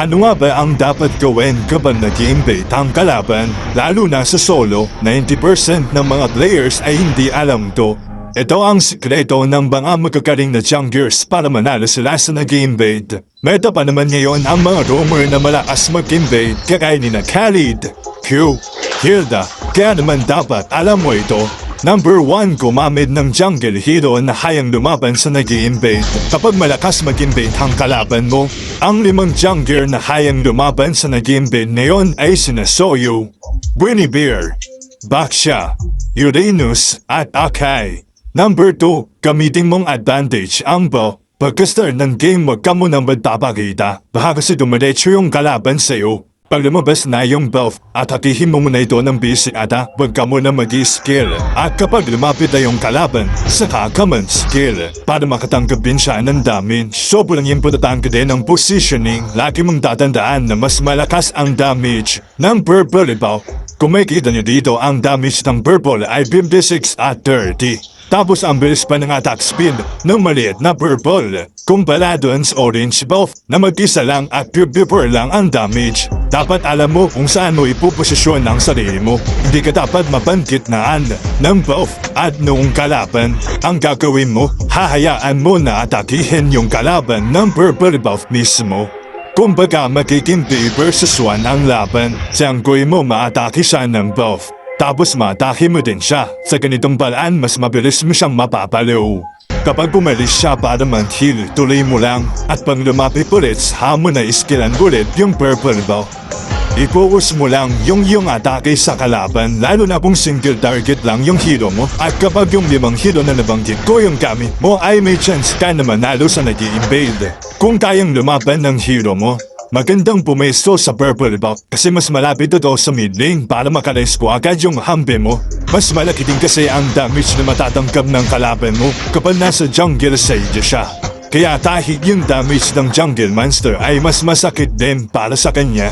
Ano nga ba ang dapat gawin kapag nag-i-invade ang kalaban? Lalo na sa solo, 90% ng mga players ay hindi alam to. Ito ang sikreto ng mga magkakaring na junglers para manalo sila sa nag-i-invade. Meta pa naman ngayon ang mga roamer na malakas mag-invade kagaya ni na Khalid, Q, Hilda. Kaya naman dapat alam mo ito. Number 1, gumamit ng jungle hero na hayang lumaban sa nag-i-invade. Kapag malakas mag-invade ang kalaban mo, ang 5 jungler na hayang lumaban sa nag-i-invade ngayon ay sina Soyu, Guinevere, Baxia, Uranus at Akai. Number 2, gamitin mong advantage ang bow. Pagka-start ng game, wag ka munang magpapakita. Baka kasi dumiretso yung kalaban sa'yo. Pag lumabas na yung buff at hakihin mo muna ito ng basic ata, wag ka muna mag-i-skill. At kapag lumapit na yung kalaban, saka ka man-skill para makatanggap din siya ng damage. Sobrang importante din ang positioning. Lagi mong tatandaan na mas malakas ang damage ng purple buff. Kung makikita nyo dito, ang damage ng purple ay 56 at 30. Tapos ang bilis pa ng attack speed ng maliit na purple. Kumpara doon sa orange buff na mag-isa lang at pure lang ang damage. Dapat alam mo kung saan mo ipuposisyon ang sarili mo. Hindi ka dapat mapangkitnaan ng buff at noong kalaban. Ang gagawin mo, hahayaan mo na atakihin yung kalaban ng purple buff mismo. Kumbaga magiging 3 versus 1 ang laban. Siyanggoy mo maatake siya ng buff. Tapos matake mo din siya. Sa ganitong paraan, mas mabilis mo siyang mapapaliw. Kapag bumalis siya para mag-heal, tuloy mo lang. At pag lumapit ulit, hamon na iskilan ulit yung purple buff. I-focus mo lang yung atake sa kalaban, lalo na kung single target lang yung hero mo. At kapag yung 5 hero na nabanggit ko yung gamit mo, ay may chance ka na manalo sa nag-i-invade. Kung kayang lumaban ng hero mo, magandang pumesto sa purple buff kasi mas malapit ito sa mid lane para makarespo agad yung hampe mo. Mas malaki din kasi ang damage na matatanggap ng kalaban mo kapag nasa jungle side siya. Kaya kahit yung damage ng jungle monster ay mas masakit din para sa kanya.